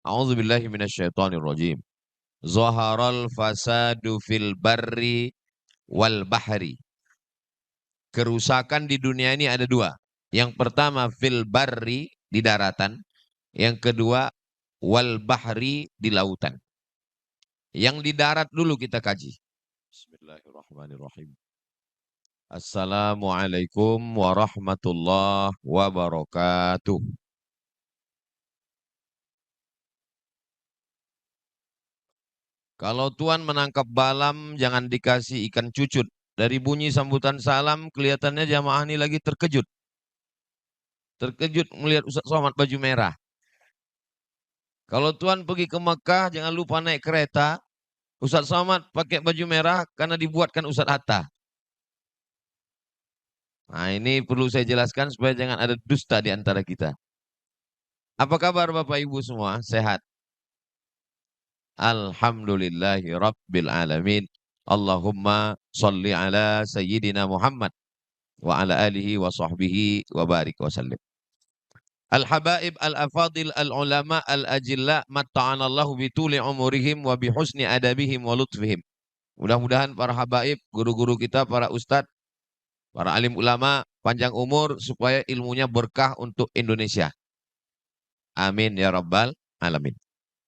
A'udzubillahi minasyaitonirrajim. Zaharal fasadu fil barri wal bahri. Kerusakan di dunia ini ada dua. Yang pertama fil barri di daratan. Yang kedua wal bahri di lautan. Yang di darat dulu kita kaji. Bismillahirrahmanirrahim. Assalamualaikum warahmatullahi wabarakatuh. Kalau Tuan menangkap balam, jangan dikasih ikan cucut. Dari bunyi sambutan salam, kelihatannya jamaah ini lagi terkejut. Terkejut melihat Ustaz Somad baju merah. Kalau Tuan pergi ke Mekah, jangan lupa naik kereta. Ustaz Somad pakai baju merah karena dibuatkan Ustaz Hatta. Nah, ini perlu saya jelaskan supaya jangan ada dusta di antara kita. Apa kabar Bapak Ibu semua? Sehat? Alhamdulillahi Rabbil Alamin. Allahumma salli ala Sayyidina Muhammad wa ala alihi wa sahbihi wa barik wa sallim. Al-habaib al-afadil al-ulama al-ajilla matta'anallahu bituli umurihim wa bihusni adabihim wa lutfihim. Mudah-mudahan para habaib, guru-guru kita, para ustadz, para alim ulama, panjang umur supaya ilmunya berkah untuk Indonesia. Amin ya rabbal alamin.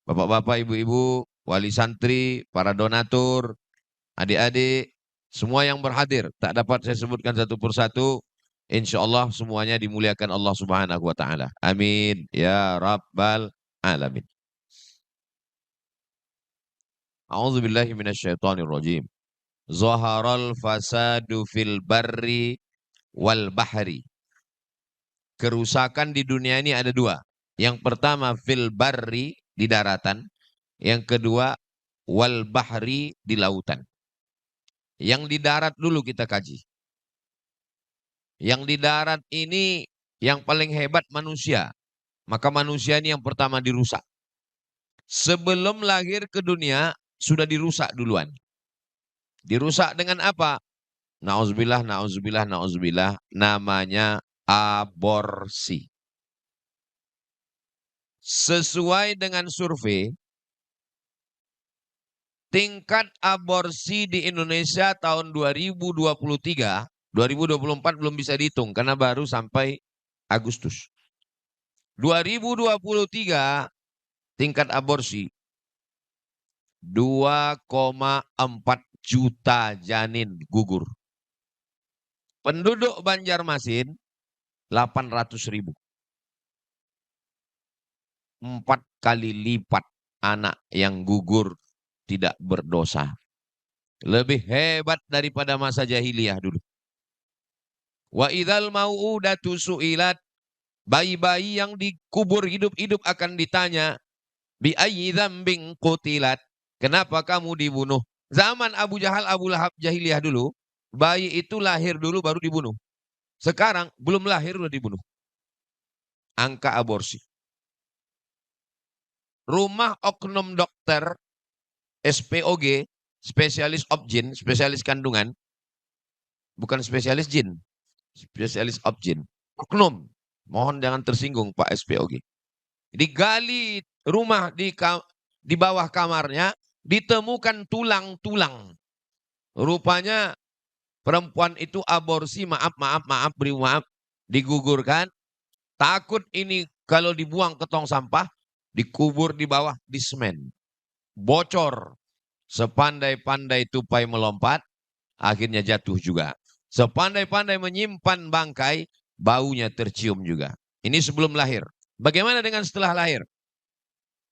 Bapak-bapak, ibu-ibu, wali santri, para donatur, adik-adik, semua yang berhadir, tak dapat saya sebutkan satu persatu. Insya Allah semuanya dimuliakan Allah Subhanahu wa Ta'ala. Amin ya rabbal alamin. A'udzu billahi minasyaitonir rajim. Zaharal fasadu fil barri wal bahri. Kerusakan di dunia ini ada dua. Yang pertama fil barri di daratan, yang kedua wal bahri di lautan. Yang di darat dulu kita kaji. Yang di darat ini yang paling hebat manusia. Maka manusia ini yang pertama dirusak. Sebelum lahir ke dunia sudah dirusak duluan. Dirusak dengan apa? Nauzubillah, nauzubillah, nauzubillah. Namanya aborsi. Sesuai dengan survei, tingkat aborsi di Indonesia tahun 2023, 2024 belum bisa dihitung karena baru sampai Agustus. 2023 tingkat aborsi 2,4 juta janin gugur. Penduduk Banjarmasin 800.000. 4 kali lipat anak yang gugur tidak berdosa. Lebih hebat daripada masa jahiliyah dulu. Wa idzal mau'udatu su'ilat. Bayi-bayi yang dikubur hidup-hidup akan ditanya, bi ayyi dzambin qutilat. Kenapa kamu dibunuh? Zaman Abu Jahal, Abu Lahab jahiliyah dulu, bayi itu lahir dulu baru dibunuh. Sekarang belum lahir udah dibunuh. Angka aborsi. Rumah oknum dokter SPOG, spesialis obgyn, spesialis kandungan, bukan spesialis jin, spesialis obgyn. Oknum, mohon jangan tersinggung Pak SPOG. Digali rumah di bawah kamarnya, ditemukan tulang-tulang. Rupanya perempuan itu aborsi, maaf, beri maaf, digugurkan. Takut ini kalau dibuang ke tong sampah, dikubur di bawah di semen. Bocor. Sepandai-pandai tupai melompat, akhirnya jatuh juga. Sepandai-pandai menyimpan bangkai, baunya tercium juga. Ini sebelum lahir. Bagaimana dengan setelah lahir?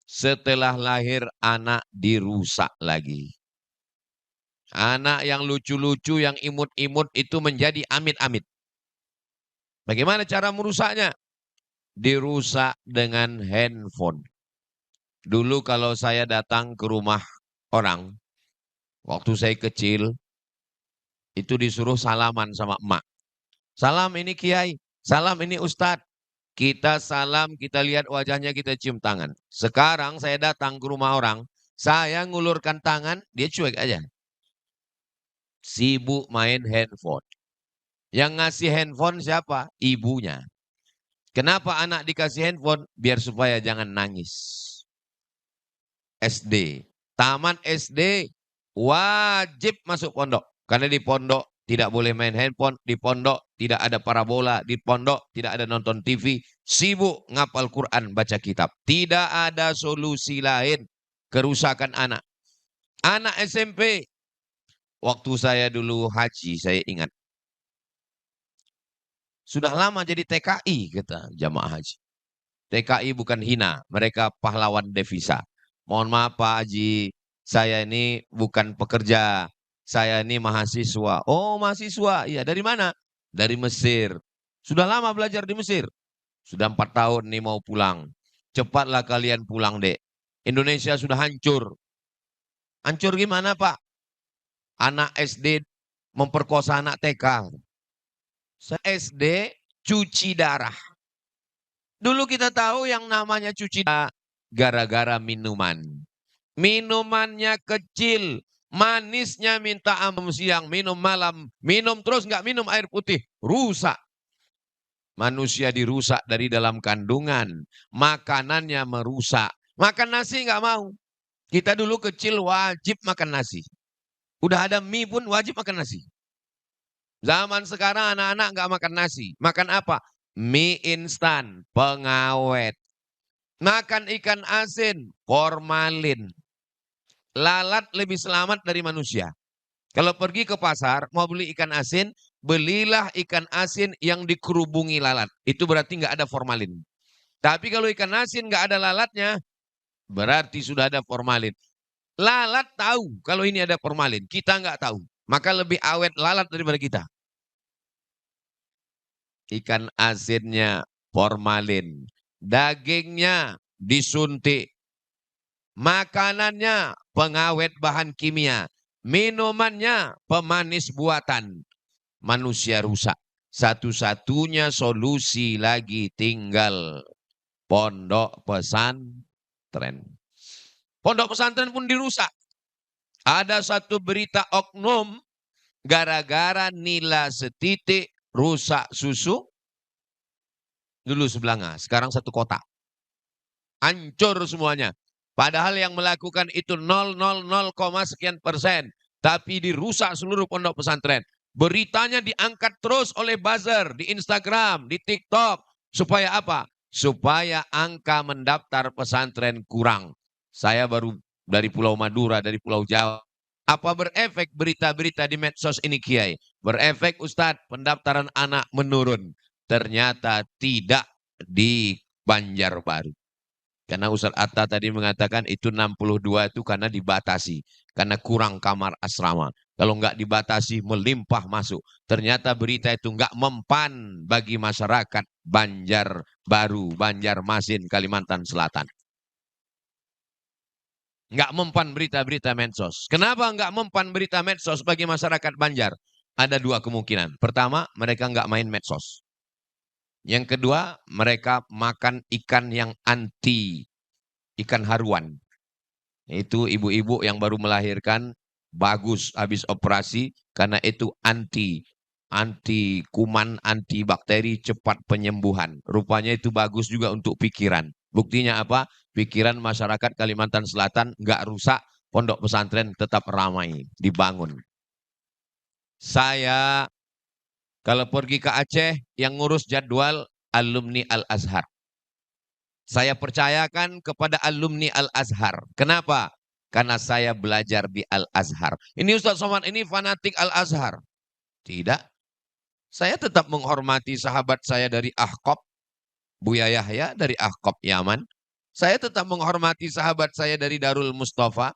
Setelah lahir anak dirusak lagi. Anak yang lucu-lucu, yang imut-imut itu menjadi amit-amit. Bagaimana cara merusaknya? Dirusak dengan handphone. Dulu kalau saya datang ke rumah orang, waktu saya kecil, itu disuruh salaman sama emak. Salam ini kiai, salam ini ustadz. Kita salam, kita lihat wajahnya, kita cium tangan. Sekarang saya datang ke rumah orang, saya ngulurkan tangan, dia cuek aja. Sibuk main handphone. Yang ngasih handphone siapa? Ibunya. Kenapa anak dikasih handphone? Biar supaya jangan nangis. SD. Tamat SD, wajib masuk pondok. Karena di pondok tidak boleh main handphone, di pondok tidak ada parabola, di pondok tidak ada nonton TV, sibuk ngapal Quran, baca kitab. Tidak ada solusi lain kerusakan anak. Anak SMP, waktu saya dulu haji, saya ingat. Sudah lama jadi TKI, kata jamaah haji. TKI bukan hina, mereka pahlawan devisa. Mohon maaf Pak Haji, saya ini bukan pekerja, saya ini mahasiswa. Oh mahasiswa, iya dari mana? Dari Mesir. Sudah lama belajar di Mesir. Sudah 4 tahun nih mau pulang. Cepatlah kalian pulang dek. Indonesia sudah hancur. Hancur gimana Pak? Anak SD memperkosa anak TK. SD cuci darah. Dulu kita tahu yang namanya cuci darah gara-gara minuman. Minumannya kecil, manisnya minta ampun siang, minum malam, minum terus nggak minum air putih, rusak. Manusia dirusak dari dalam kandungan, makanannya merusak. Makan nasi nggak mau. Kita dulu kecil wajib makan nasi. Udah ada mie pun wajib makan nasi. Zaman sekarang anak-anak nggak makan nasi. Makan apa? Mie instan, pengawet. Makan ikan asin, formalin. Lalat lebih selamat dari manusia. Kalau pergi ke pasar, mau beli ikan asin, belilah ikan asin yang dikerubungi lalat. Itu berarti nggak ada formalin. Tapi kalau ikan asin nggak ada lalatnya, berarti sudah ada formalin. Lalat tahu kalau ini ada formalin. Kita nggak tahu. Maka lebih awet lalat daripada kita. Ikan asinnya formalin. Dagingnya disuntik. Makanannya pengawet bahan kimia. Minumannya pemanis buatan. Manusia rusak. Satu-satunya solusi lagi tinggal pondok pesantren. Pondok pesantren pun dirusak. Ada satu berita oknum gara-gara nila setitik rusak susu. Dulu sebelanga, sekarang satu kota. Hancur semuanya. Padahal yang melakukan itu 0,0 sekian persen. Tapi dirusak seluruh pondok pesantren. Beritanya diangkat terus oleh buzzer di Instagram, di TikTok. Supaya apa? Supaya angka mendaftar pesantren kurang. Saya baru dari Pulau Madura, dari Pulau Jawa. Apa berefek berita-berita di medsos ini Kiai? Berefek Ustadz, pendaftaran anak menurun. Ternyata tidak di Banjarbaru. Karena Ustadz Atta tadi mengatakan itu 62 itu karena dibatasi. Karena kurang kamar asrama. Kalau nggak dibatasi melimpah masuk. Ternyata berita itu nggak mempan bagi masyarakat Banjarbaru, Banjarmasin, Kalimantan Selatan. Nggak mempan berita-berita medsos. Kenapa nggak mempan berita medsos bagi masyarakat Banjar? Ada dua kemungkinan. Pertama, mereka nggak main medsos. Yang kedua, mereka makan ikan yang anti, ikan haruan. Itu ibu-ibu yang baru melahirkan, bagus habis operasi, karena itu anti kuman, anti bakteri, cepat penyembuhan. Rupanya itu bagus juga untuk pikiran. Buktinya apa? Pikiran masyarakat Kalimantan Selatan nggak rusak, pondok pesantren tetap ramai, dibangun. Saya kalau pergi ke Aceh, yang ngurus jadwal alumni Al-Azhar. Saya percayakan kepada alumni Al-Azhar. Kenapa? Karena saya belajar di Al-Azhar. Ini Ustaz Somad, ini fanatik Al-Azhar. Tidak. Saya tetap menghormati sahabat saya dari Ahqab, Buya Yahya dari Ahqab Yaman. Saya tetap menghormati sahabat saya dari Darul Mustafa,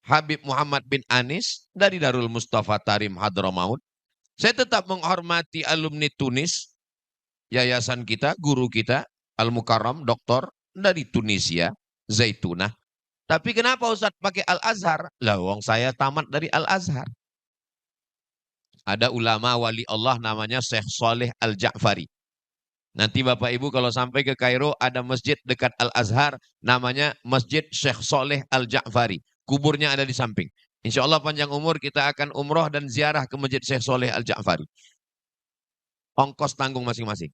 Habib Muhammad bin Anis dari Darul Mustafa Tarim Hadramaut. Saya tetap menghormati alumni Tunis, yayasan kita, guru kita, Al-Mukarram, doktor dari Tunisia, Zaitunah. Tapi kenapa Ustadz pakai Al-Azhar? Lah, wong saya tamat dari Al-Azhar. Ada ulama wali Allah namanya Syekh Saleh Al-Ja'fari. Nanti Bapak Ibu kalau sampai ke Kairo ada masjid dekat Al-Azhar namanya Masjid Syekh Saleh Al-Ja'fari. Kuburnya ada di samping. Insya Allah panjang umur kita akan umroh dan ziarah ke Masjid Syekh Saleh Al-Ja'fari. Ongkos tanggung masing-masing.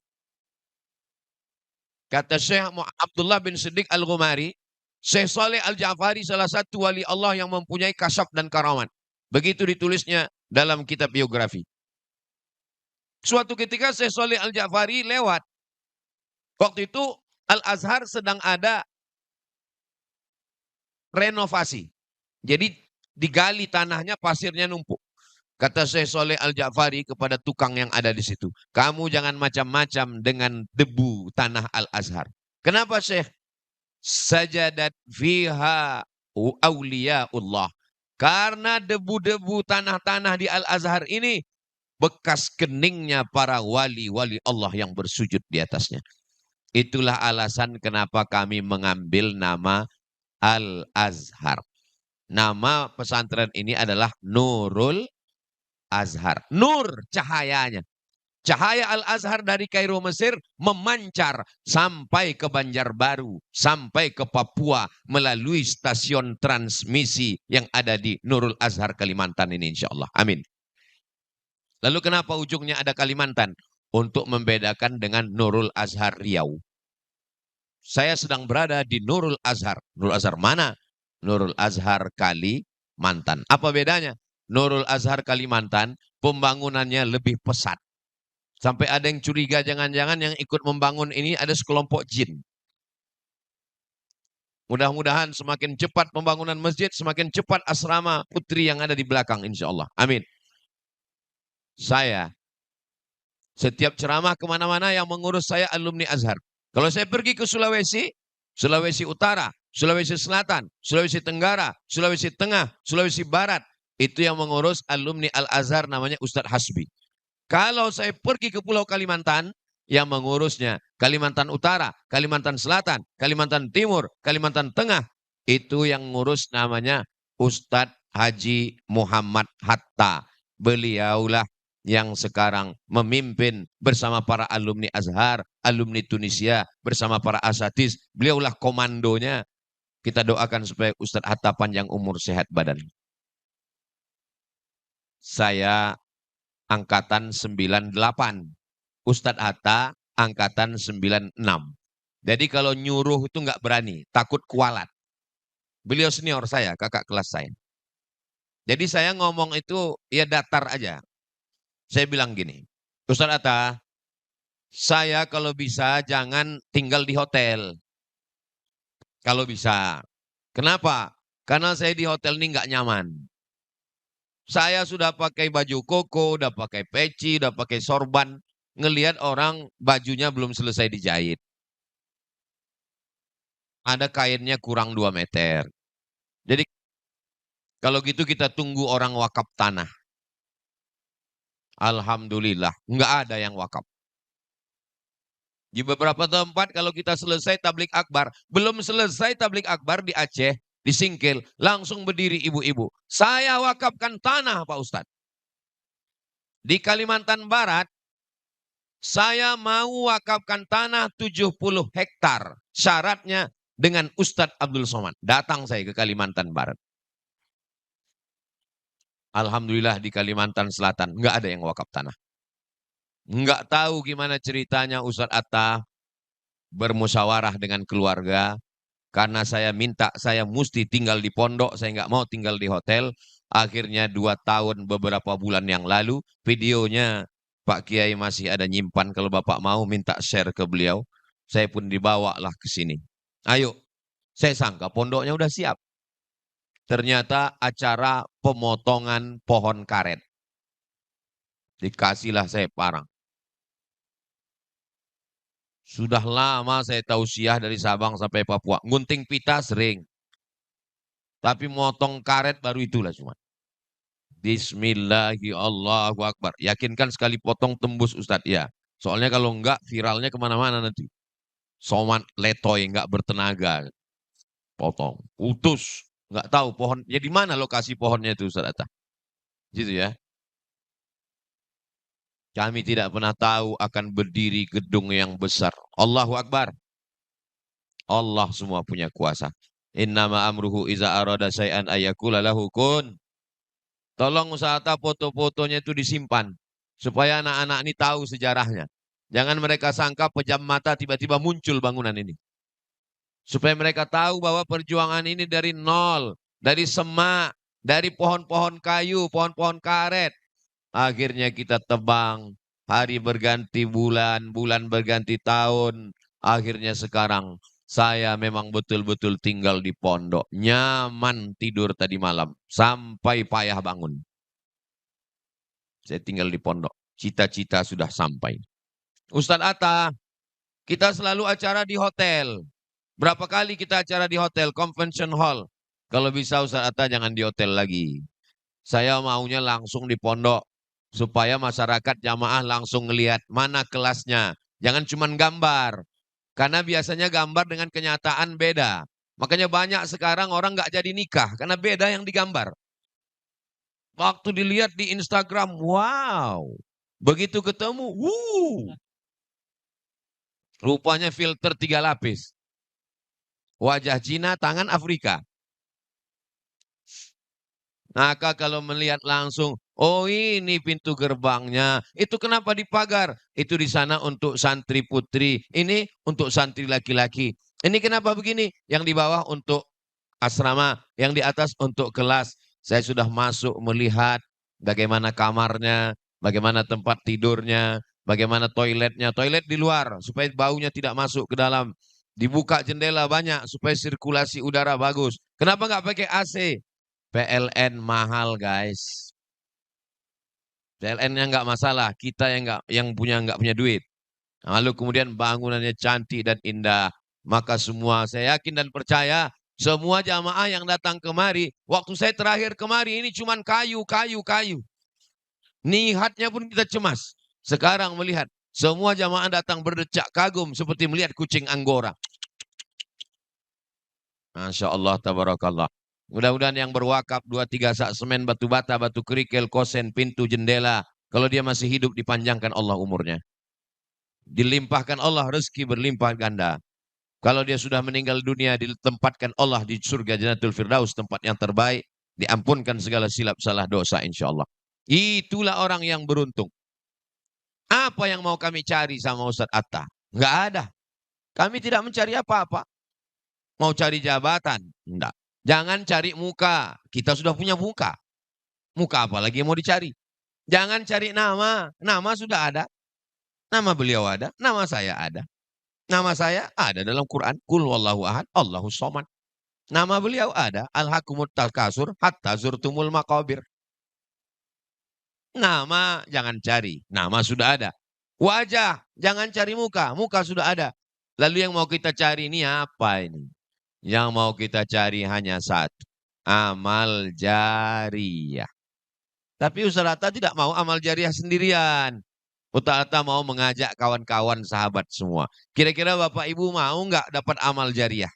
Kata Syekh Abdullah bin Siddiq Al-Ghumari, Syekh Saleh Al-Ja'fari salah satu wali Allah yang mempunyai kasyaf dan karamat. Begitu ditulisnya dalam kitab biografi. Suatu ketika Syekh Saleh Al-Ja'fari lewat. Waktu itu Al-Azhar sedang ada renovasi. Jadi digali tanahnya, pasirnya numpuk. Kata Syekh Saleh Al-Ja'fari kepada tukang yang ada di situ, kamu jangan macam-macam dengan debu tanah Al-Azhar. Kenapa Syekh? Sajadat fiha awliyaullah. Karena debu-debu tanah-tanah di Al-Azhar ini bekas keningnya para wali-wali Allah yang bersujud di atasnya. Itulah alasan kenapa kami mengambil nama Al-Azhar. Nama pesantren ini adalah Nurul Azhar. Nur cahayanya. Cahaya Al-Azhar dari Kairo Mesir memancar sampai ke Banjarbaru, sampai ke Papua melalui stasiun transmisi yang ada di Nurul Azhar Kalimantan ini insya Allah. Amin. Lalu kenapa ujungnya ada Kalimantan? Untuk membedakan dengan Nurul Azhar Riau. Saya sedang berada di Nurul Azhar. Nurul Azhar mana? Nurul Azhar Kalimantan. Apa bedanya? Nurul Azhar Kalimantan pembangunannya lebih pesat. Sampai ada yang curiga jangan-jangan yang ikut membangun ini ada sekelompok jin. Mudah-mudahan semakin cepat pembangunan masjid, semakin cepat asrama putri yang ada di belakang insya Allah. Amin. Saya setiap ceramah kemana-mana yang mengurus saya alumni Azhar. Kalau saya pergi ke Sulawesi, Sulawesi Utara, Sulawesi Selatan, Sulawesi Tenggara, Sulawesi Tengah, Sulawesi Barat, itu yang mengurus alumni Al-Azhar namanya Ustadz Hasbi. Kalau saya pergi ke Pulau Kalimantan, yang mengurusnya Kalimantan Utara, Kalimantan Selatan, Kalimantan Timur, Kalimantan Tengah, itu yang ngurus namanya Ustadz Haji Muhammad Hatta. Beliaulah yang sekarang memimpin bersama para alumni Azhar, alumni Tunisia, bersama para asatiz. Beliaulah komandonya. Kita doakan supaya Ustadz Hatta panjang umur, sehat badan. Saya angkatan 98. Ustadz Hatta angkatan 96. Jadi kalau nyuruh itu nggak berani, takut kualat. Beliau senior saya, kakak kelas saya. Jadi saya ngomong itu ya datar aja. Saya bilang gini, Ustadz Hatta, saya kalau bisa jangan tinggal di hotel. Kalau bisa. Kenapa? Karena saya di hotel ini nggak nyaman. Saya sudah pakai baju koko, udah pakai peci, udah pakai sorban. Ngelihat orang bajunya belum selesai dijahit. Ada kainnya kurang 2 meter. Jadi kalau gitu kita tunggu orang wakaf tanah. Alhamdulillah, nggak ada yang wakaf. Di beberapa tempat kalau kita selesai tablik akbar, belum selesai tablik akbar di Aceh, di Singkil, langsung berdiri ibu-ibu. Saya wakafkan tanah Pak Ustadz. Di Kalimantan Barat, saya mau wakafkan tanah 70 hektar. Syaratnya dengan Ustadz Abdul Somad. Datang saya ke Kalimantan Barat. Alhamdulillah di Kalimantan Selatan nggak ada yang wakaf tanah. Nggak tahu gimana ceritanya Ustadz Atta bermusyawarah dengan keluarga. Karena saya minta saya mesti tinggal di pondok, saya nggak mau tinggal di hotel. Akhirnya 2 tahun beberapa bulan yang lalu, videonya Pak Kiai masih ada nyimpan. Kalau Bapak mau minta share ke beliau, saya pun dibawalah ke sini. Ayo, saya sangka pondoknya udah siap. Ternyata acara pemotongan pohon karet. Dikasihlah saya parang. Sudah lama saya tausiah dari Sabang sampai Papua. Gunting pita sering. Tapi motong karet baru itulah cuma. Bismillahirrahmanirrahim. Yakinkan sekali potong tembus Ustadz. Ya. Soalnya kalau enggak viralnya kemana-mana nanti. Somat letoy enggak bertenaga. Potong. Putus. Enggak tahu pohon. Ya di mana lokasi pohonnya itu Ustadz. Gitu ya. Kami tidak pernah tahu akan berdiri gedung yang besar. Allahu Akbar. Allah semua punya kuasa. Innama amruhu iza arada syai'an ayakula lahu kun. Tolong usaha foto-fotonya itu disimpan. Supaya anak-anak ini tahu sejarahnya. Jangan mereka sangka pejam mata tiba-tiba muncul bangunan ini. Supaya mereka tahu bahwa perjuangan ini dari nol, dari semak, dari pohon-pohon kayu, pohon-pohon karet. Akhirnya kita tebang, hari berganti bulan, bulan berganti tahun. Akhirnya sekarang saya memang betul-betul tinggal di pondok. Nyaman tidur tadi malam, sampai payah bangun. Saya tinggal di pondok. Cita-cita sudah sampai. Ustadz Atta, kita selalu acara di hotel. Berapa kali kita acara di hotel, convention hall. Kalau bisa Ustadz Atta jangan di hotel lagi. Saya maunya langsung di pondok. Supaya masyarakat jamaah langsung ngelihat mana kelasnya. Jangan cuma gambar. Karena biasanya gambar dengan kenyataan beda. Makanya banyak sekarang orang nggak jadi nikah. Karena beda yang digambar. Waktu dilihat di Instagram, wow. Begitu ketemu, rupanya filter 3 lapis. Wajah Cina, tangan Afrika. Maka kalau melihat langsung, oh ini pintu gerbangnya. Itu kenapa dipagar? Itu di sana untuk santri putri. Ini untuk santri laki-laki. Ini kenapa begini? Yang di bawah untuk asrama. Yang di atas untuk kelas. Saya sudah masuk melihat bagaimana kamarnya, bagaimana tempat tidurnya, bagaimana toiletnya. Toilet di luar supaya baunya tidak masuk ke dalam. Dibuka jendela banyak supaya sirkulasi udara bagus. Kenapa nggak pakai AC? PLN mahal guys. PLN-nya nggak masalah, kita yang nggak punya duit. Lalu kemudian bangunannya cantik dan indah. Maka semua saya yakin dan percaya semua jamaah yang datang kemari, waktu saya terakhir kemari ini cuman kayu, kayu, kayu. Nihatnya pun kita cemas. Sekarang melihat semua jamaah datang berdecak kagum seperti melihat kucing Anggora. Masya Allah, tabarakallah. Mudah-mudahan yang berwakaf 2-3 sak semen, batu bata, batu kerikil, kosen, pintu, jendela. Kalau dia masih hidup dipanjangkan Allah umurnya. Dilimpahkan Allah rezeki berlimpah ganda. Kalau dia sudah meninggal dunia ditempatkan Allah di surga Jannatul Firdaus, tempat yang terbaik. Diampunkan segala silap salah dosa insya Allah. Itulah orang yang beruntung. Apa yang mau kami cari sama Ustadz Atta? Enggak ada. Kami tidak mencari apa-apa. Mau cari jabatan? Enggak. Jangan cari muka. Kita sudah punya muka. Muka apa lagi yang mau dicari? Jangan cari nama. Nama sudah ada. Nama beliau ada. Nama saya ada. Nama saya ada dalam Quran. Kul wallahu ahad. Allahus somad. Nama beliau ada. Al-hakumut takasur hatta zurtumul maqabir. Nama jangan cari. Nama sudah ada. Wajah. Jangan cari muka. Muka sudah ada. Lalu yang mau kita cari ini apa ini? Yang mau kita cari hanya satu. Amal jariyah. Tapi Ustaz Atta tidak mau amal jariyah sendirian. Ustaz Atta mau mengajak kawan-kawan sahabat semua. Kira-kira Bapak Ibu mau nggak dapat amal jariyah?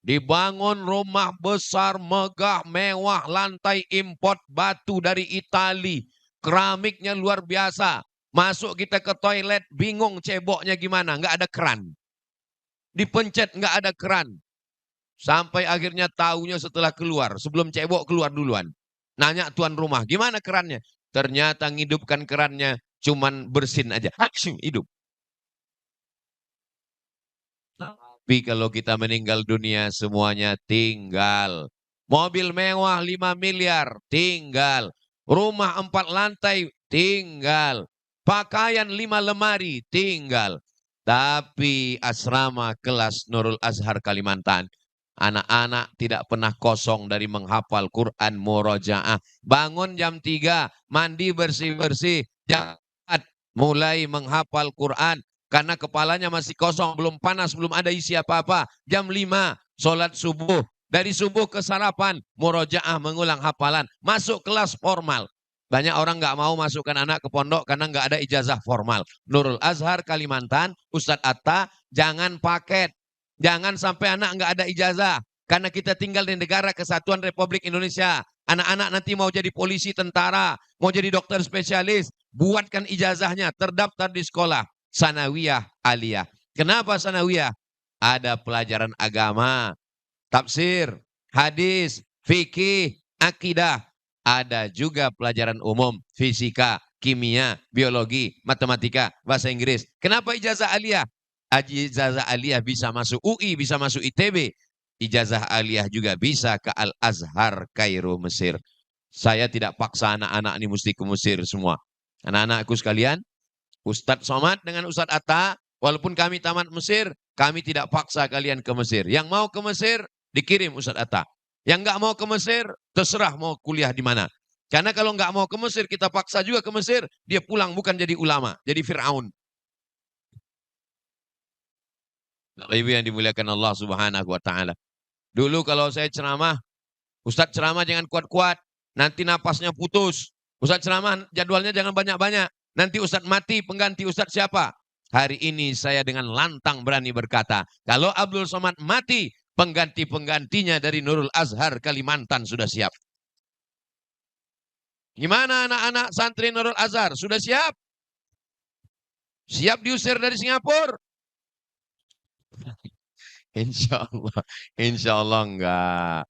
Dibangun rumah besar, megah, mewah, lantai import batu dari Itali. Keramiknya luar biasa. Masuk kita ke toilet, bingung ceboknya gimana, nggak ada keran. Dipencet nggak ada keran. Sampai akhirnya tahunya setelah keluar. Sebelum cebok keluar duluan. Nanya tuan rumah, gimana kerannya? Ternyata ngidupkan kerannya cuman bersin aja. Haksum, hidup. Tapi kalau kita meninggal dunia semuanya tinggal. Mobil mewah 5 miliar, tinggal. Rumah 4 lantai, tinggal. Pakaian 5 lemari, tinggal. Tapi asrama kelas Nurul Azhar Kalimantan. Anak-anak tidak pernah kosong dari menghafal Quran murojaah. Bangun jam 3, mandi bersih-bersih. Jam 4, mulai menghafal Quran. Karena kepalanya masih kosong, belum panas, belum ada isi apa-apa. Jam 5, sholat subuh. Dari subuh ke sarapan, murojaah mengulang hafalan. Masuk kelas formal. Banyak orang nggak mau masukkan anak ke pondok karena nggak ada ijazah formal. Nurul Azhar Kalimantan, Ustadz Atta, jangan paket. Jangan sampai anak nggak ada ijazah. Karena kita tinggal di negara kesatuan Republik Indonesia. Anak-anak nanti mau jadi polisi, tentara, mau jadi dokter spesialis. Buatkan ijazahnya, terdaftar di sekolah. Sanawiyah aliyah. Kenapa sanawiyah? Ada pelajaran agama, tafsir, hadis, fikih, akidah. Ada juga pelajaran umum, fisika, kimia, biologi, matematika, bahasa Inggris. Kenapa ijazah aliyah? Ijazah aliyah bisa masuk UI, bisa masuk ITB. Ijazah aliyah juga bisa ke Al-Azhar, Kairo, Mesir. Saya tidak paksa anak-anak ini mesti ke Mesir semua. Anak-anakku sekalian, Ustadz Somad dengan Ustadz Atta, walaupun kami tamat Mesir, kami tidak paksa kalian ke Mesir. Yang mau ke Mesir, dikirim Ustadz Atta. Yang nggak mau ke Mesir, terserah mau kuliah di mana. Karena kalau nggak mau ke Mesir, kita paksa juga ke Mesir, dia pulang bukan jadi ulama, jadi Fir'aun. Ibu yang dimuliakan Allah Subhanahu wa Ta'ala. Dulu kalau saya ceramah, Ustadz ceramah jangan kuat-kuat, nanti napasnya putus. Ustadz ceramah jadwalnya jangan banyak-banyak, nanti Ustadz mati, pengganti Ustadz siapa? Hari ini saya dengan lantang berani berkata, kalau Abdul Somad mati, pengganti-penggantinya dari Nurul Azhar Kalimantan sudah siap. Gimana anak-anak santri Nurul Azhar? Sudah siap? Siap diusir dari Singapura? Insya Allah enggak.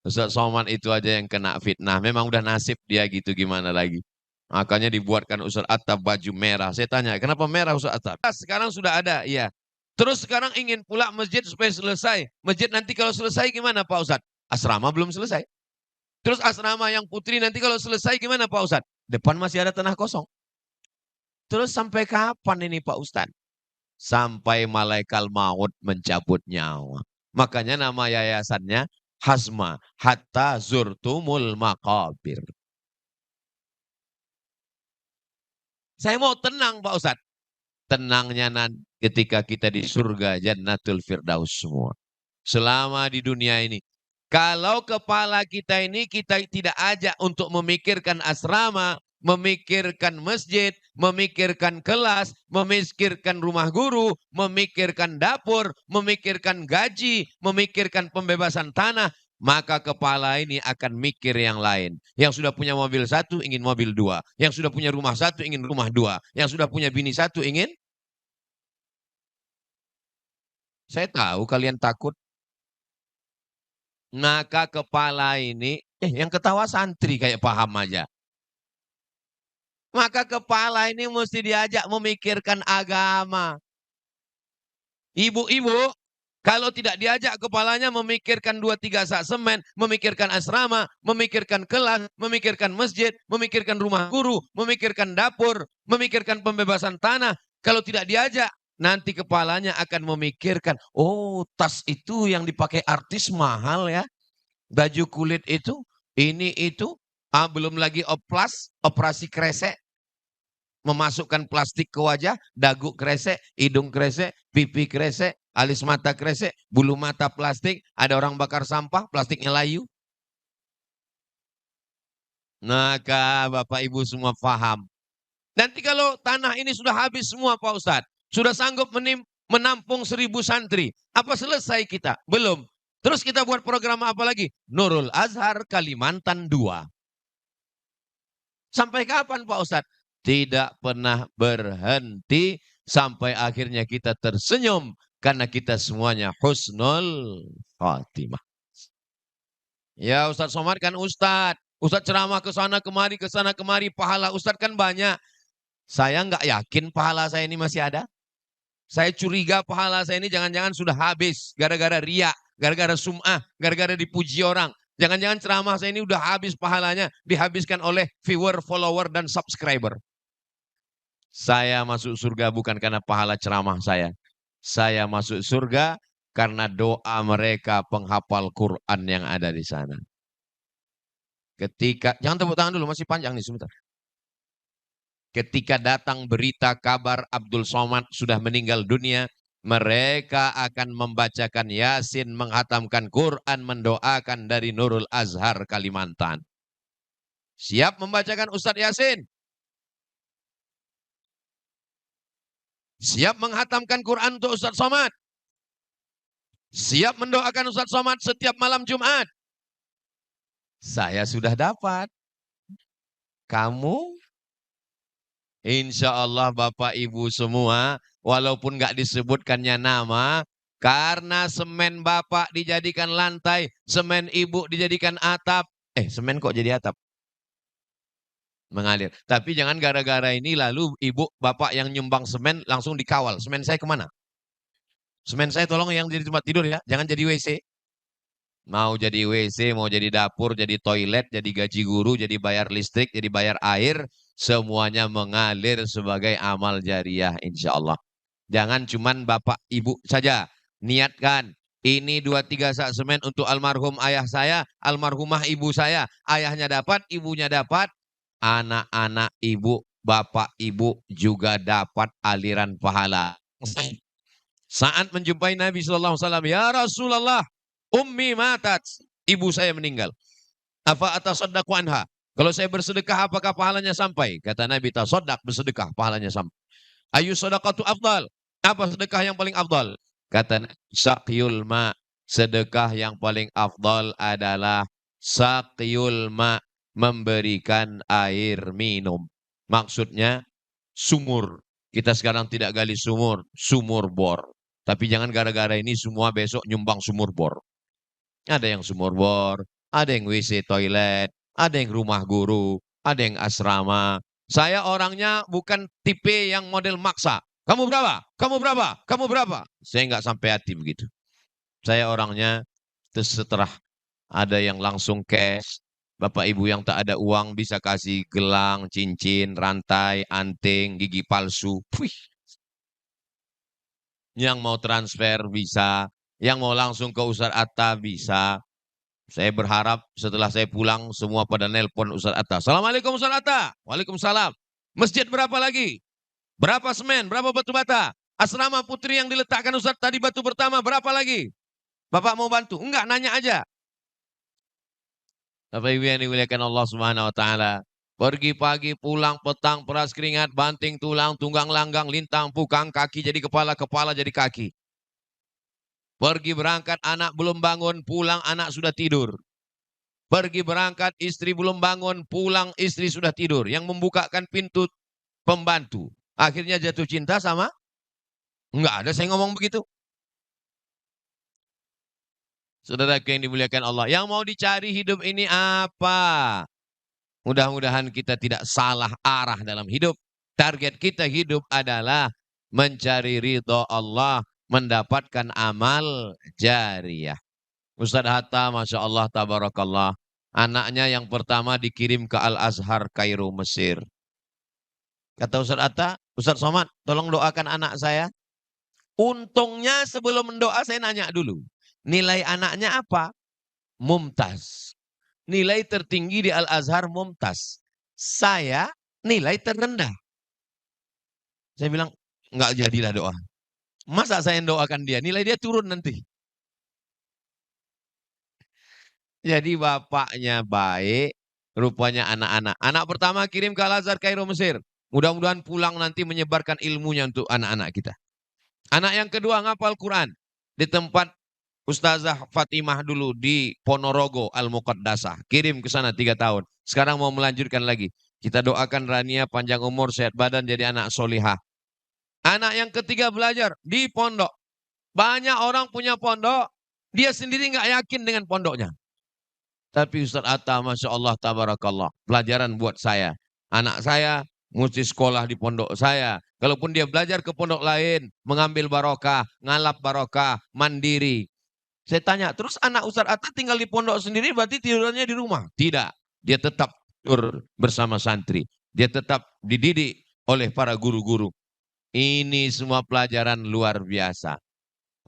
Ustaz Somad itu aja yang kena fitnah. Memang udah nasib dia gitu, gimana lagi. Makanya dibuatkan Ustaz Atta baju merah. Saya tanya, kenapa merah Ustaz Atta? Sekarang sudah ada, iya. Terus sekarang ingin pula masjid supaya selesai. Masjid nanti kalau selesai gimana Pak Ustaz? Asrama belum selesai. Terus asrama yang putri nanti kalau selesai gimana Pak Ustaz? Depan masih ada tanah kosong. Terus sampai kapan ini Pak Ustaz? Sampai malaikat maut mencabut nyawa. Makanya nama yayasannya Hazma Hatta Zurtumul Maqabir. Saya mau tenang Pak Ustadz. Tenangnya nanti ketika kita di surga Jannatul Firdaus semua. Selama di dunia ini. Kalau kepala kita ini kita tidak ajak untuk memikirkan asrama, memikirkan masjid, memikirkan kelas, memikirkan rumah guru, memikirkan dapur, memikirkan gaji, memikirkan pembebasan tanah, maka kepala ini akan mikir yang lain. Yang sudah punya mobil satu ingin mobil dua, yang sudah punya rumah satu ingin rumah dua, yang sudah punya bini satu ingin. Saya tahu kalian takut. Maka kepala ini, yang ketawa santri kayak paham aja. Maka kepala ini mesti diajak memikirkan agama. Ibu-ibu, kalau tidak diajak kepalanya memikirkan 2-3 sak semen, memikirkan asrama, memikirkan kelas, memikirkan masjid, memikirkan rumah guru, memikirkan dapur, memikirkan pembebasan tanah. Kalau tidak diajak, nanti kepalanya akan memikirkan, oh tas itu yang dipakai artis mahal ya. Baju kulit itu, ini itu, belum lagi oplas, operasi kresek, memasukkan plastik ke wajah, dagu kresek, hidung kresek, pipi kresek, alis mata kresek, bulu mata plastik, ada orang bakar sampah, plastiknya layu. Maka Bapak Ibu semua paham. Nanti kalau tanah ini sudah habis semua Pak Ustadz, sudah sanggup menampung 1000 santri, apa selesai kita? Belum. Terus kita buat program apa lagi? Nurul Azhar Kalimantan 2. Sampai kapan Pak Ustadz? Tidak pernah berhenti sampai akhirnya kita tersenyum karena kita semuanya husnul khatimah. Ya Ustadz Somad kan Ustadz. Ustadz ceramah ke sana kemari, pahala Ustadz kan banyak. Saya nggak yakin pahala saya ini masih ada. Saya curiga pahala saya ini jangan-jangan sudah habis gara-gara riak, gara-gara sum'ah, gara-gara dipuji orang. Jangan-jangan ceramah saya ini udah habis pahalanya, dihabiskan oleh viewer, follower, dan subscriber. Saya masuk surga bukan karena pahala ceramah saya. Saya masuk surga karena doa mereka penghafal Quran yang ada di sana. Ketika, jangan tepuk tangan dulu, masih panjang nih sebentar. Ketika datang berita kabar Abdul Somad sudah meninggal dunia, mereka akan membacakan Yasin, menghatamkan Quran, mendoakan dari Nurul Azhar Kalimantan. Siap membacakan Ustadz Yasin? Siap menghatamkan Quran untuk Ustadz Somad? Siap mendoakan Ustadz Somad setiap malam Jumat? Saya sudah dapat. Kamu? Insya Allah Bapak Ibu semua, walaupun nggak disebutkannya nama, karena semen Bapak dijadikan lantai, semen Ibu dijadikan atap. Semen kok jadi atap? Mengalir. Tapi jangan gara-gara ini lalu Ibu, Bapak yang nyumbang semen langsung dikawal. Semen saya kemana? Semen saya tolong yang jadi tempat tidur ya, jangan jadi WC. Mau jadi WC, mau jadi dapur, jadi toilet, jadi gaji guru, jadi bayar listrik, jadi bayar air, semuanya mengalir sebagai amal jariah insya Allah. Jangan cuman bapak ibu saja. Niatkan, ini 2-3 sak semen untuk almarhum ayah saya, almarhumah ibu saya. Ayahnya dapat, ibunya dapat, anak-anak ibu, bapak ibu juga dapat aliran pahala. Saat menjumpai Nabi SAW, ya Rasulullah, ummi matat, ibu saya meninggal. Apa atasaddaqu anha? Kalau saya bersedekah, apakah pahalanya sampai? Kata Nabi, tasaddaq, bersedekah, pahalanya sampai. Ayu sadaqatu afdal. Apa sedekah yang paling afdal? Kata Nabi, saqyul ma. Sedekah yang paling afdal adalah saqyul ma, memberikan air minum. Maksudnya sumur. Kita sekarang tidak gali sumur, sumur bor. Tapi jangan gara-gara ini semua besok nyumbang sumur bor. Ada yang sumur bor, ada yang WC toilet, ada yang rumah guru, ada yang asrama. Saya orangnya bukan tipe yang model maksa. Kamu berapa? Kamu berapa? Kamu berapa? Saya nggak sampai hati begitu. Saya orangnya terserah. Ada yang langsung cash. Bapak ibu yang tak ada uang bisa kasih gelang, cincin, rantai, anting, gigi palsu. Puih. Yang mau transfer bisa. Yang mau langsung ke Ustadz Atta bisa. Saya berharap setelah saya pulang semua pada nelpon Ustadz Atta. Assalamualaikum Ustadz Atta. Waalaikumsalam. Masjid berapa lagi? Berapa semen? Berapa batu bata? Asrama putri yang diletakkan Ustadz tadi batu pertama berapa lagi? Bapak mau bantu? Enggak, nanya aja. Bapak Ibu yang dimuliakan Allah Subhanahu wa taala. Pergi pagi, pulang petang, peras keringat, banting tulang, tunggang langgang, lintang, pukang, kaki jadi kepala, kepala jadi kaki. Pergi berangkat, anak belum bangun, pulang anak sudah tidur. Pergi berangkat, istri belum bangun, pulang istri sudah tidur. Yang membukakan pintu pembantu. Akhirnya jatuh cinta sama? Enggak ada saya ngomong begitu. Saudara yang dimuliakan Allah. Yang mau dicari hidup ini apa? Mudah-mudahan kita tidak salah arah dalam hidup. Target kita hidup adalah mencari ridho Allah, mendapatkan amal jariyah. Ustadz Hatta, Masya Allah, Tabarakallah. Anaknya yang pertama dikirim ke Al-Azhar, Kairo, Mesir. Kata Ustadz Hatta, Ustadz Somad, tolong doakan anak saya. Untungnya sebelum mendoa saya nanya dulu. Nilai anaknya apa? Mumtaz. Nilai tertinggi di Al-Azhar Mumtaz. Saya nilai terendah. Saya bilang, enggak jadilah doa. Masa saya doakan dia? Nilai dia turun nanti. Jadi bapaknya baik, rupanya anak-anak. Anak pertama kirim ke Al-Azhar Kairo Mesir. Mudah-mudahan pulang nanti menyebarkan ilmunya untuk anak-anak kita. Anak yang kedua ngapal Quran. Di tempat Ustazah Fatimah dulu di Ponorogo Al-Muqaddasah. Kirim ke sana 3 tahun. Sekarang mau melanjutkan lagi. Kita doakan Rania panjang umur, sehat badan, jadi anak solihah. Anak yang ketiga belajar di pondok. Banyak orang punya pondok. Dia sendiri nggak yakin dengan pondoknya. Tapi Ustaz Atta, Masya Allah, Tabarakallah. Pelajaran buat saya. Anak saya mesti sekolah di pondok saya. Kalaupun dia belajar ke pondok lain, mengambil barokah, ngalap barokah, mandiri. Saya tanya, terus anak Ustaz Atta tinggal di pondok sendiri berarti tidurnya di rumah? Tidak. Dia tetap tidur bersama santri. Dia tetap dididik oleh para guru-guru. Ini semua pelajaran luar biasa.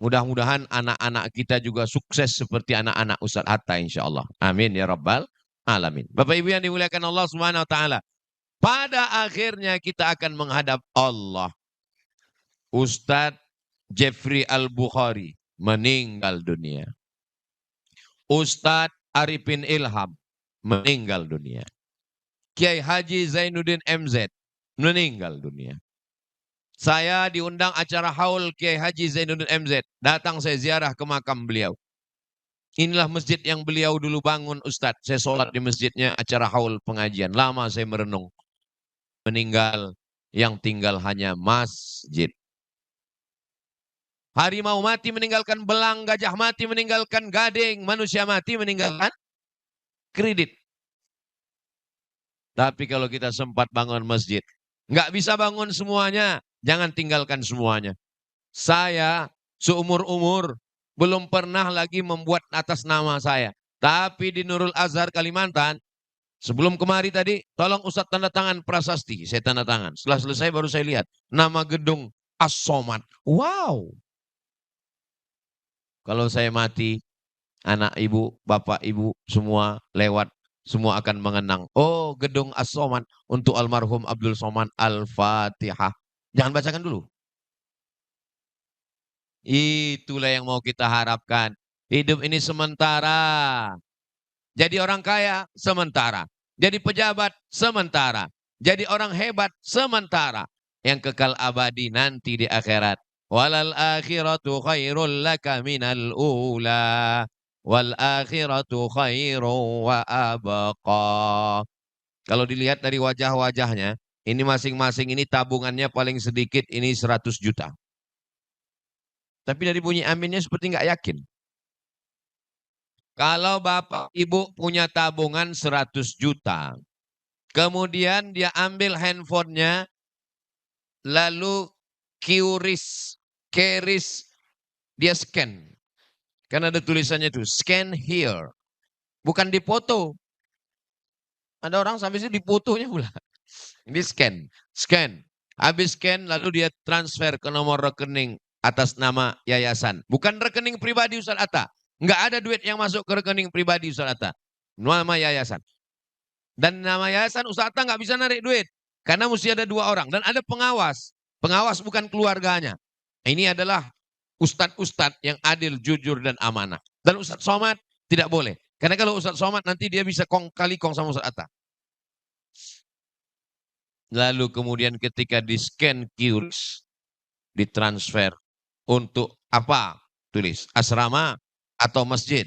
Mudah-mudahan anak-anak kita juga sukses seperti anak-anak Ustadz Hatta insya Allah. Amin ya Rabbal Alamin. Bapak Ibu yang dimuliakan Allah Subhanahu Wa Taala. Pada akhirnya kita akan menghadap Allah. Ustadz Jeffrey Al-Bukhari meninggal dunia. Ustadz Arifin Ilham meninggal dunia. Kiai Haji Zainuddin MZ meninggal dunia. Saya diundang acara haul Kiai Haji Zainuddin MZ. Datang saya ziarah ke makam beliau. Inilah masjid yang beliau dulu bangun Ustadz. Saya sholat di masjidnya acara haul pengajian. Lama saya merenung. Meninggal yang tinggal hanya masjid. Harimau mati meninggalkan belang, gajah mati meninggalkan gading, manusia mati meninggalkan kredit. Tapi kalau kita sempat bangun masjid, nggak bisa bangun semuanya. Jangan tinggalkan semuanya. Saya seumur-umur. Belum pernah lagi membuat atas nama saya. Tapi di Nurul Azhar Kalimantan, sebelum kemari tadi, tolong Ustadz tanda tangan prasasti. Saya tanda tangan. Setelah selesai baru saya lihat. Nama gedung As-Somad. Wow. Kalau saya mati, anak ibu, bapak ibu, semua lewat. Semua akan mengenang. Oh, gedung As-Somad untuk almarhum Abdul Somad Al-Fatihah. Jangan bacakan dulu. Itulah yang mau kita harapkan. Hidup ini sementara. Jadi orang kaya sementara. Jadi pejabat sementara. Jadi orang hebat sementara. Yang kekal abadi nanti di akhirat. Walal akhiratu khairul laka minal ula. Wal akhiratu khairu wa abqa. Kalau dilihat dari wajah-wajahnya, ini masing-masing ini tabungannya paling sedikit ini 100 juta. Tapi dari bunyi aminnya seperti nggak yakin. Kalau bapak ibu punya tabungan 100 juta, kemudian dia ambil handphonenya, lalu QRIS, dia scan. Kan ada tulisannya itu, scan here. Bukan dipoto. Ada orang sampai situ difotonya pula. Di scan. Habis scan lalu dia transfer ke nomor rekening atas nama yayasan. Bukan rekening pribadi Ustaz Atta. Enggak ada duit yang masuk ke rekening pribadi Ustaz Atta. Nama yayasan. Dan nama yayasan Ustaz Atta nggak bisa narik duit. Karena mesti ada 2 orang. Dan ada pengawas. Pengawas bukan keluarganya. Ini adalah ustadz-ustadz yang adil, jujur, dan amanah. Dan Ustadz Somad tidak boleh. Karena kalau Ustadz Somad nanti dia bisa kali kong sama Ustadz Atta. Lalu kemudian ketika di-scan QRIS, ditransfer untuk apa? Tulis asrama atau masjid.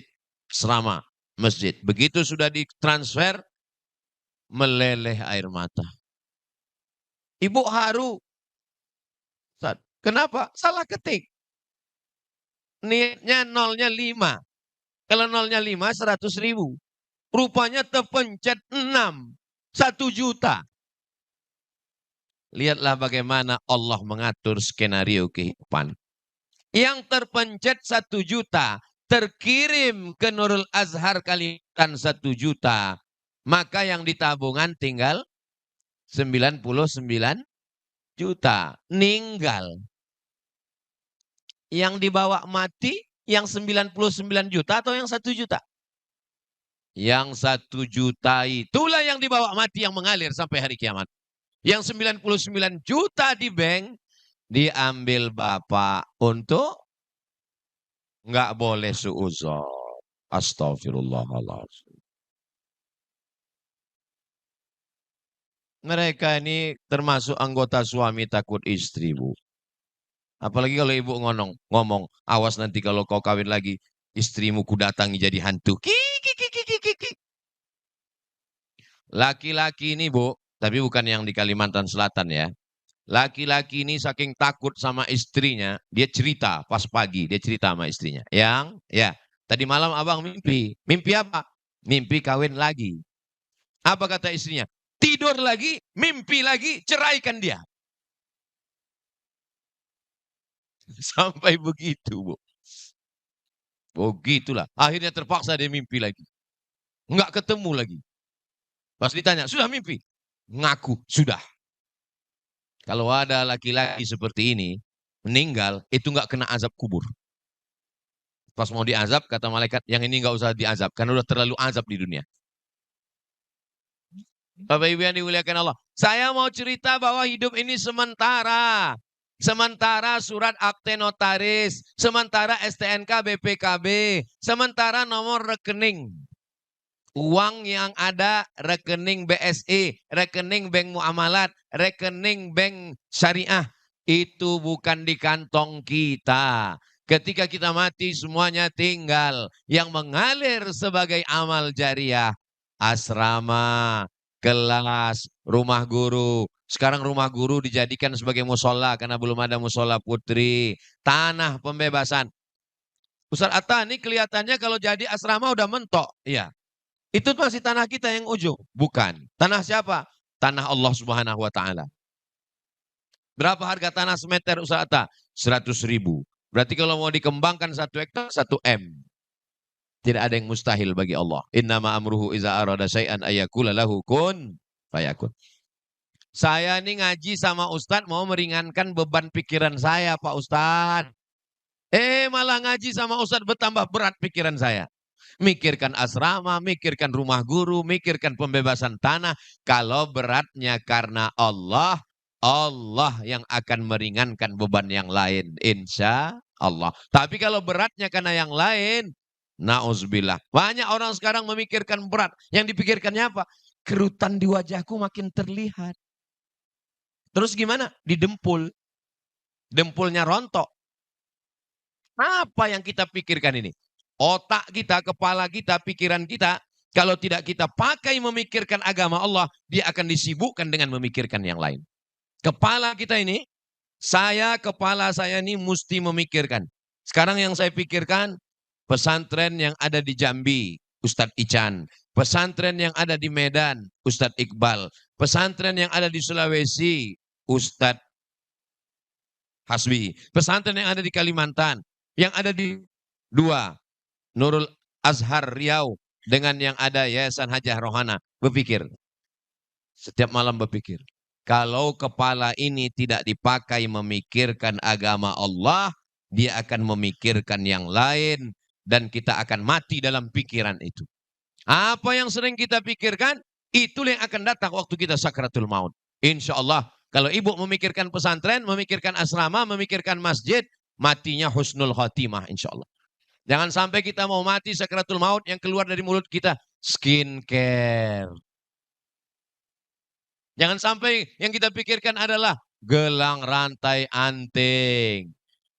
Asrama, masjid. Begitu sudah ditransfer, meleleh air mata. Ibu haru. Kenapa? Salah ketik. Niatnya nolnya 5. Kalau nolnya 5, 100.000. Rupanya terpencet 6. 1 juta. Lihatlah bagaimana Allah mengatur skenario kehidupan. Yang terpencet 1 juta, terkirim ke Nurul Azhar Kalimantan 1 juta. Maka yang ditabungan tinggal 99 juta. Ninggal. Yang dibawa mati, yang 99 juta atau yang 1 juta? Yang 1 juta itulah yang dibawa mati yang mengalir sampai hari kiamat. Yang 99 juta di bank diambil Bapak untuk nggak boleh suuzon. Astagfirullahaladzim. Mereka ini termasuk anggota suami takut istri, Bu. Apalagi kalau ibu ngomong, awas nanti kalau kau kawin lagi, istrimu ku datangi jadi hantu. Laki-laki ini, Bu, tapi bukan yang di Kalimantan Selatan ya. Laki-laki ini saking takut sama istrinya, dia cerita pas pagi, dia cerita sama istrinya. Tadi malam abang mimpi. Mimpi apa? Mimpi kawin lagi. Apa kata istrinya? Tidur lagi, mimpi lagi, ceraikan dia. Sampai begitu, Bu. Begitulah. Akhirnya terpaksa dia mimpi lagi. Enggak ketemu lagi. Pas ditanya, sudah mimpi? Ngaku, sudah. Kalau ada laki-laki seperti ini, meninggal, itu enggak kena azab kubur. Pas mau diazab, kata malaikat, yang ini enggak usah diazab. Karena udah terlalu azab di dunia. Bapak Ibu yang dimuliakan Allah. Saya mau cerita bahwa hidup ini sementara. Sementara surat akte notaris, sementara STNK BPKB, sementara nomor rekening. Uang yang ada rekening BSI, rekening bank muamalat, rekening bank syariah. Itu bukan di kantong kita. Ketika kita mati semuanya tinggal. Yang mengalir sebagai amal jariah. Asrama, kelas, rumah guru. Sekarang rumah guru dijadikan sebagai musola karena belum ada musola putri. Tanah pembebasan. Ustaz Atta ini kelihatannya kalau jadi asrama udah mentok. Iya. Itu masih tanah kita yang ujung. Bukan. Tanah siapa? Tanah Allah Subhanahu wa Ta'ala. Berapa harga tanah semeter Ustaz Atta? 100.000. Berarti kalau mau dikembangkan 1 hektar, 1 M. Tidak ada yang mustahil bagi Allah. Innama amruhu iza arada syai'an ayyakula lahu kun fayakun. Saya ini ngaji sama Ustadz mau meringankan beban pikiran saya, Pak Ustadz. Malah ngaji sama Ustadz bertambah berat pikiran saya. Mikirkan asrama, mikirkan rumah guru, mikirkan pembebasan tanah. Kalau beratnya karena Allah, Allah yang akan meringankan beban yang lain. Insya Allah. Tapi kalau beratnya karena yang lain, na'udzubillah. Banyak orang sekarang memikirkan berat. Yang dipikirkannya apa? Kerutan di wajahku makin terlihat. Terus gimana? Didempul. Dempulnya rontok. Apa yang kita pikirkan ini? Otak kita, kepala kita, pikiran kita, kalau tidak kita pakai memikirkan agama Allah, dia akan disibukkan dengan memikirkan yang lain. Kepala kita ini, kepala saya ini mesti memikirkan. Sekarang yang saya pikirkan, pesantren yang ada di Jambi, Ustadz Ican. Pesantren yang ada di Medan, Ustadz Iqbal. Pesantren yang ada di Sulawesi, Ustadz Hasbi. Pesantren yang ada di Kalimantan, yang ada di Nurul Azhar Riau, dengan yang ada Yayasan Hajah Rohana. Berpikir. Setiap malam berpikir. Kalau kepala ini tidak dipakai memikirkan agama Allah, dia akan memikirkan yang lain dan kita akan mati dalam pikiran itu. Apa yang sering kita pikirkan, itulah yang akan datang waktu kita sakratul maut. Insya Allah, kalau ibu memikirkan pesantren, memikirkan asrama, memikirkan masjid, matinya husnul khatimah insya Allah. Jangan sampai kita mau mati sakratul maut yang keluar dari mulut kita skincare. Jangan sampai yang kita pikirkan adalah gelang rantai anting.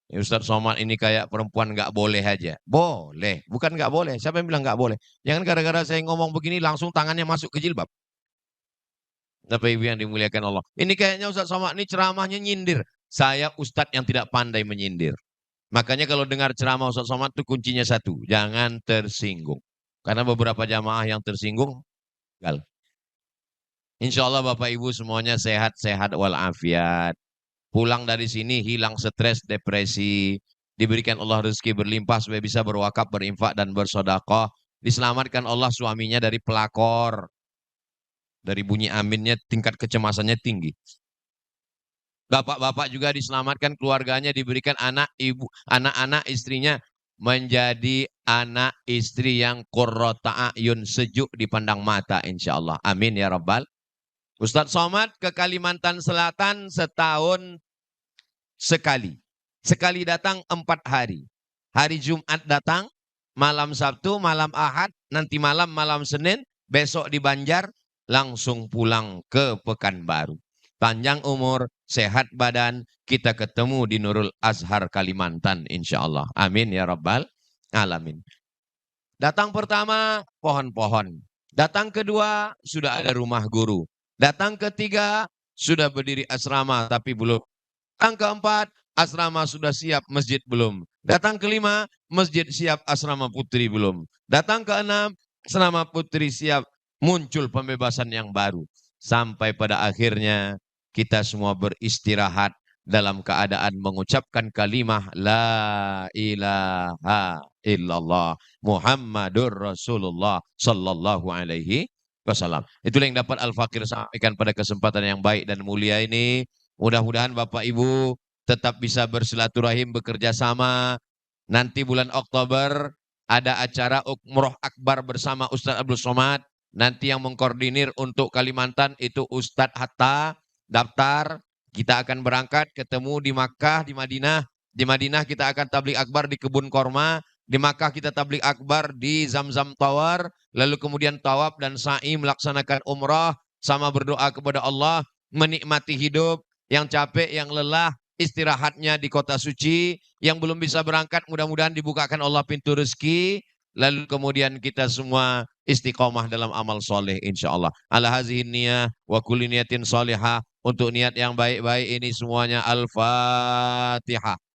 Ya, Ustadz Somad ini kayak perempuan nggak boleh aja. Boleh, bukan nggak boleh. Siapa yang bilang nggak boleh? Jangan gara-gara saya ngomong begini langsung tangannya masuk ke jilbab. Bapak Ibu yang dimuliakan Allah. Ini kayaknya Ustadz Somad ini ceramahnya nyindir. Saya Ustadz yang tidak pandai menyindir. Makanya kalau dengar ceramah Ustadz Somad itu kuncinya satu. Jangan tersinggung. Karena beberapa jamaah yang tersinggung, gagal. Insya Allah Bapak Ibu semuanya sehat-sehat walafiat. Pulang dari sini hilang stres, depresi. Diberikan Allah rezeki berlimpah supaya bisa berwakaf, berinfak, dan bersodakoh. Diselamatkan Allah suaminya dari pelakor. Dari bunyi aminnya tingkat kecemasannya tinggi. Bapak-bapak juga diselamatkan, keluarganya diberikan anak, ibu, anak-anak istrinya menjadi anak istri yang qurrata a'yun, sejuk dipandang mata insya Allah. Amin ya Rabbal. Ustadz Somad ke Kalimantan Selatan setahun sekali. Sekali datang 4 hari. Hari Jumat datang, malam Sabtu, malam Ahad, nanti malam Senin, besok di Banjar, langsung pulang ke Pekanbaru. Panjang umur, sehat badan, kita ketemu di Nurul Azhar Kalimantan insya Allah. Amin ya Rabbal Alamin. Datang pertama, pohon-pohon. Datang kedua, sudah ada rumah guru. Datang ketiga, sudah berdiri asrama tapi belum. Datang keempat, asrama sudah siap, masjid belum. Datang kelima, masjid siap, asrama putri belum. Datang keenam, asrama putri siap, muncul pembebasan yang baru. Sampai pada akhirnya kita semua beristirahat dalam keadaan mengucapkan kalimah La ilaha illallah Muhammadur Rasulullah sallallahu alaihi wasallam. Itulah yang dapat Al-Fakir sampaikan pada kesempatan yang baik dan mulia ini. Mudah-mudahan Bapak Ibu tetap bisa bersilaturahim, bekerja sama. Nanti bulan Oktober ada acara Umroh Akbar bersama Ustadz Abdul Somad. Nanti yang mengkoordinir untuk Kalimantan itu Ustadz Hatta. Daftar, kita akan berangkat ketemu di Makkah, di Madinah. Di Madinah kita akan tablik akbar di Kebun Korma. Di Makkah kita tablik akbar di Zamzam Tower. Lalu kemudian tawaf dan sa'i melaksanakan umrah. Sama berdoa kepada Allah. Menikmati hidup. Yang capek, yang lelah. Istirahatnya di kota suci. Yang belum bisa berangkat mudah-mudahan dibukakan Allah pintu rezeki. Lalu kemudian kita semua istiqomah dalam amal soleh insya Allah. Ala hazihin niyah wa kulli niyatin solehah. Untuk niat yang baik-baik ini semuanya Al-Fatihah.